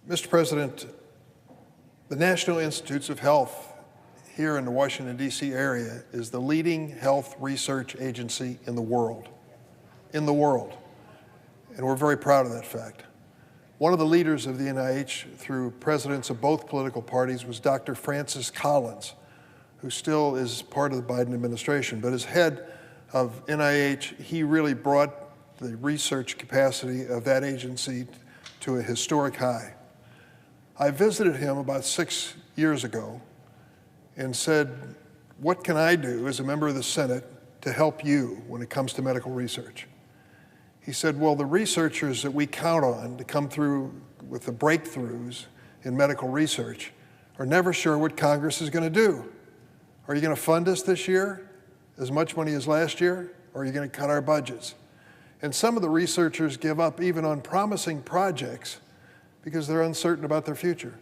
Mr. President, the National Institutes of Health here in the Washington, D.C. area is the leading health research agency in the world. And we're very proud of that fact. One of the leaders of the NIH through presidents of both political parties was Dr. Francis Collins, who still is part of the Biden administration. But as head of NIH, he really brought the research capacity of that agency to a historic high. I visited him about 6 years ago and said, what can I do as a member of the Senate to help you when it comes to medical research? He said, well, the researchers that we count on to come through with the breakthroughs in medical research are never sure what Congress is going to do. Are you going to fund us this year as much money as last year, or are you going to cut our budgets? And some of the researchers give up even on promising projects because they're uncertain about their future.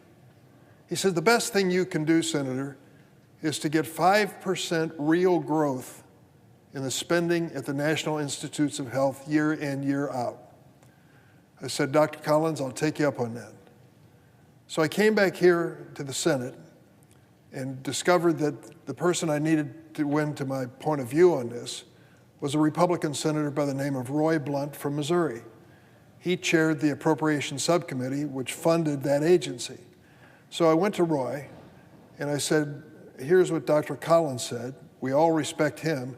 He said, the best thing you can do, Senator, is to get 5% real growth in the spending at the National Institutes of Health year in, year out. I said, Dr. Collins, I'll take you up on that. So I came back here to the Senate and discovered that the person I needed to win to my point of view on this was a Republican senator by the name of Roy Blunt from Missouri. He chaired the Appropriations Subcommittee, which funded that agency. So I went to Roy and I said, here's what Dr. Collins said. We all respect him.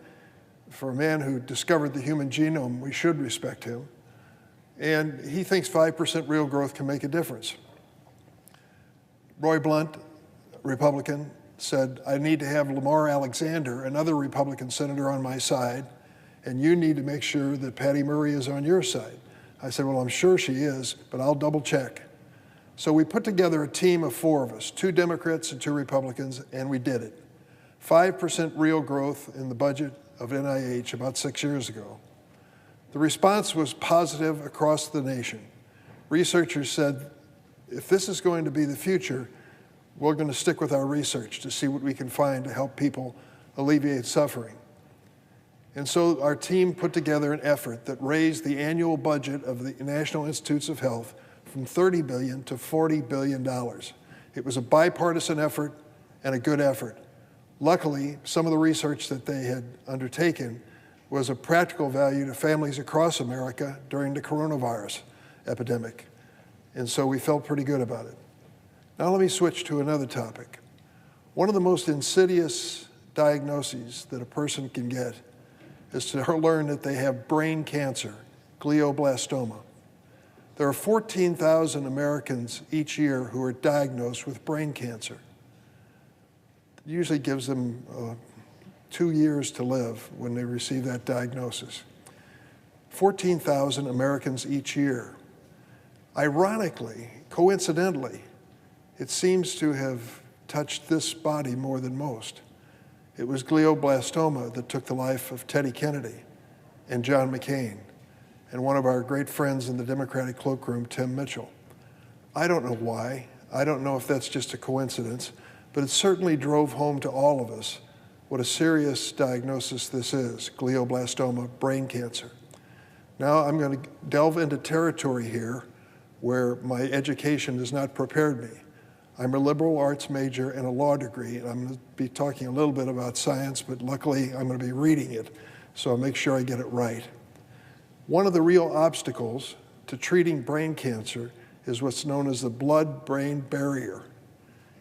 For a man who discovered the human genome, we should respect him. And he thinks 5% real growth can make a difference. Roy Blunt, Republican, said, I need to have Lamar Alexander, another Republican senator, on my side, and you need to make sure that Patty Murray is on your side. I said, well, I'm sure she is, but I'll double check. So we put together a team of 4 of us, 2 Democrats and 2 Republicans, and we did it. 5% real growth in the budget of NIH about 6 years ago. The response was positive across the nation. Researchers said, if this is going to be the future, we're going to stick with our research to see what we can find to help people alleviate suffering. And so our team put together an effort that raised the annual budget of the National Institutes of Health from $30 billion to $40 billion. It was a bipartisan effort and a good effort. Luckily, some of the research that they had undertaken was of practical value to families across America during the coronavirus epidemic. And so we felt pretty good about it. Now let me switch to another topic. One of the most insidious diagnoses that a person can get is to learn that they have brain cancer, glioblastoma. There are 14,000 Americans each year who are diagnosed with brain cancer. It usually gives them 2 years to live when they receive that diagnosis. 14,000 Americans each year. Ironically, coincidentally, it seems to have touched this body more than most. It was glioblastoma that took the life of Teddy Kennedy and John McCain, and one of our great friends in the Democratic cloakroom, Tim Mitchell. I don't know why. I don't know if that's just a coincidence, but it certainly drove home to all of us what a serious diagnosis this is, glioblastoma, brain cancer. Now I'm going to delve into territory here where my education has not prepared me. I'm a liberal arts major and a law degree, and I'm going to be talking a little bit about science, but luckily I'm going to be reading it, so I'll make sure I get it right. One of the real obstacles to treating brain cancer is what's known as the blood-brain barrier.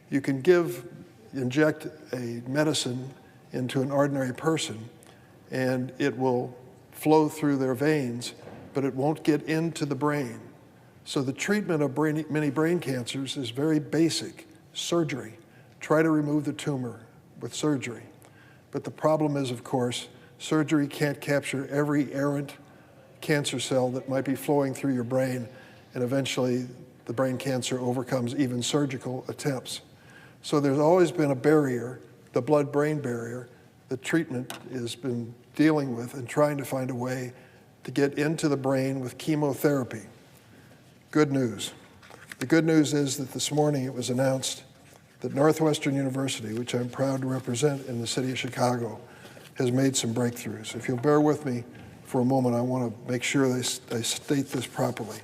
You can inject a medicine into an ordinary person, and it will flow through their veins, but it won't get into the brain. So the treatment of many brain cancers is very basic, surgery. Try to remove the tumor with surgery. But the problem is, of course, surgery can't capture every errant cancer cell that might be flowing through your brain, and eventually the brain cancer overcomes even surgical attempts. So there's always been a barrier, the blood-brain barrier, that treatment has been dealing with and trying to find a way to get into the brain with chemotherapy. Good news. The good news is that this morning it was announced that Northwestern University, which I'm proud to represent in the city of Chicago, has made some breakthroughs. If you'll bear with me for a moment, I want to make sure I state this properly.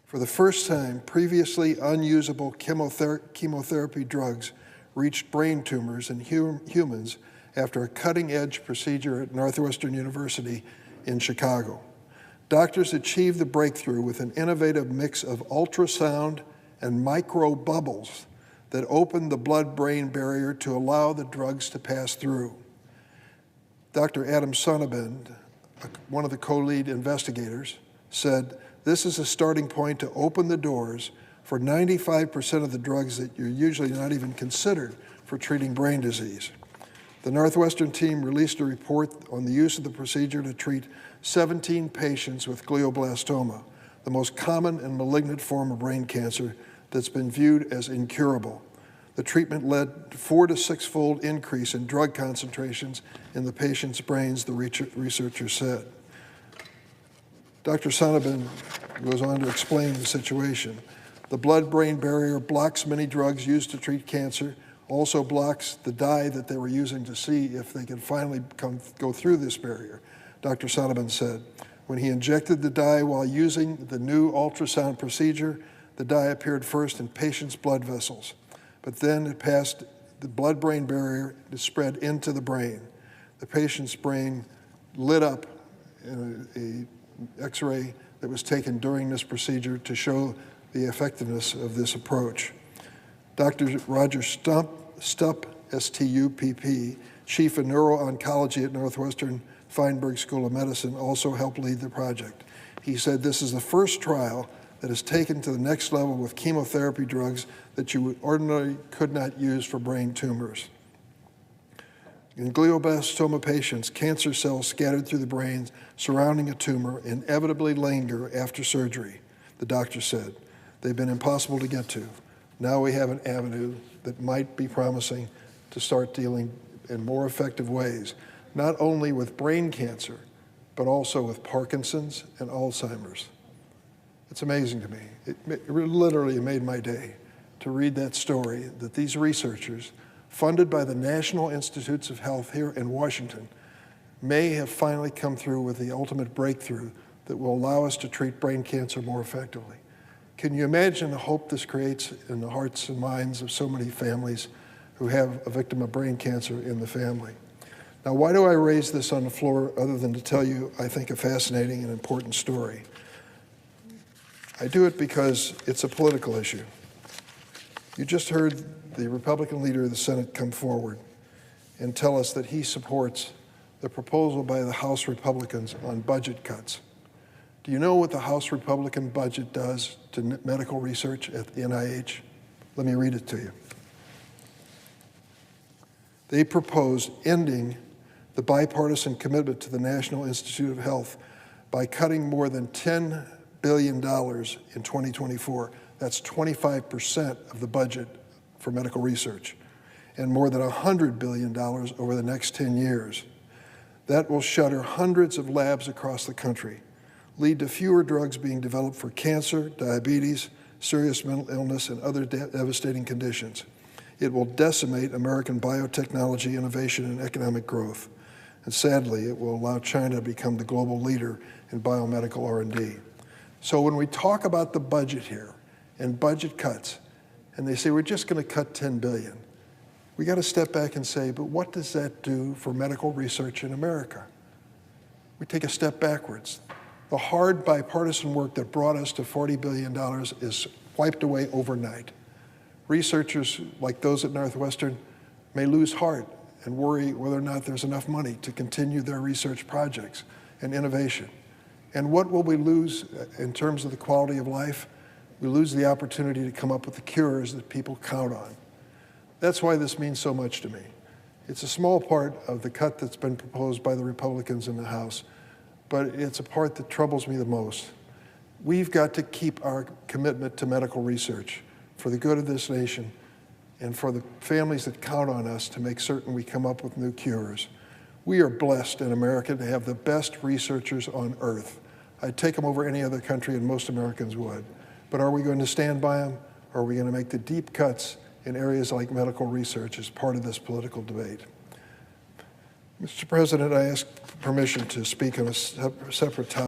For the first time, previously unusable chemotherapy drugs reached brain tumors in humans after a cutting-edge procedure at Northwestern University in Chicago. Doctors achieved the breakthrough with an innovative mix of ultrasound and microbubbles that opened the blood-brain barrier to allow the drugs to pass through. Dr. Adam Sonnabend, one of the co-lead investigators, said, "This is a starting point to open the doors for 95% of the drugs that you're usually not even considered for treating brain disease." The Northwestern team released a report on the use of the procedure to treat 17 patients with glioblastoma, the most common and malignant form of brain cancer that's been viewed as incurable. The treatment led to 4- to 6-fold increase in drug concentrations in the patient's brains, the researchers said. Dr. Sonnabend goes on to explain the situation. The blood-brain barrier blocks many drugs used to treat cancer, also blocks the dye that they were using to see if they could finally go through this barrier. Dr. Sonnabend said, when he injected the dye while using the new ultrasound procedure, the dye appeared first in patients' blood vessels, but then it passed the blood-brain barrier to spread into the brain. The patient's brain lit up in an X-ray that was taken during this procedure to show the effectiveness of this approach. Dr. Roger Stupp, S-T-U-P-P, chief of neuro-oncology at Northwestern Feinberg School of Medicine, also helped lead the project. He said this is the first trial that is taken to the next level with chemotherapy drugs that you ordinarily could not use for brain tumors. In glioblastoma patients, cancer cells scattered through the brain surrounding a tumor inevitably linger after surgery, the doctor said. They've been impossible to get to. Now we have an avenue that might be promising to start dealing in more effective ways, not only with brain cancer, but also with Parkinson's and Alzheimer's. It's amazing to me. It literally made my day to read that story that these researchers, funded by the National Institutes of Health here in Washington, may have finally come through with the ultimate breakthrough that will allow us to treat brain cancer more effectively. Can you imagine the hope this creates in the hearts and minds of so many families who have a victim of brain cancer in the family? Now, why do I raise this on the floor other than to tell you, I think, a fascinating and important story? I do it because it's a political issue. You just heard the Republican leader of the Senate come forward and tell us that he supports the proposal by the House Republicans on budget cuts. Do you know what the House Republican budget does to medical research at the NIH? Let me read it to you. They propose ending the bipartisan commitment to the National Institute of Health by cutting more than $10 billion in 2024. That's 25% of the budget for medical research, and more than $100 billion over the next 10 years. That will shutter hundreds of labs across the country, lead to fewer drugs being developed for cancer, diabetes, serious mental illness, and other devastating conditions. It will decimate American biotechnology innovation and economic growth. And sadly, it will allow China to become the global leader in biomedical R&D. So when we talk about the budget here and budget cuts, and they say we're just going to cut $10 billion, we got to step back and say, but what does that do for medical research in America? We take a step backwards. The hard bipartisan work that brought us to $40 billion is wiped away overnight. Researchers like those at Northwestern may lose heart and worry whether or not there's enough money to continue their research projects and innovation. And what will we lose in terms of the quality of life? We lose the opportunity to come up with the cures that people count on. That's why this means so much to me. It's a small part of the cut that's been proposed by the Republicans in the House, but it's a part that troubles me the most. We've got to keep our commitment to medical research for the good of this nation and for the families that count on us to make certain we come up with new cures. We are blessed in America to have the best researchers on earth. I'd take them over any other country, and most Americans would. But are we going to stand by them, or are we going to make the deep cuts in areas like medical research as part of this political debate? Mr. President, I ask permission to speak on a separate topic.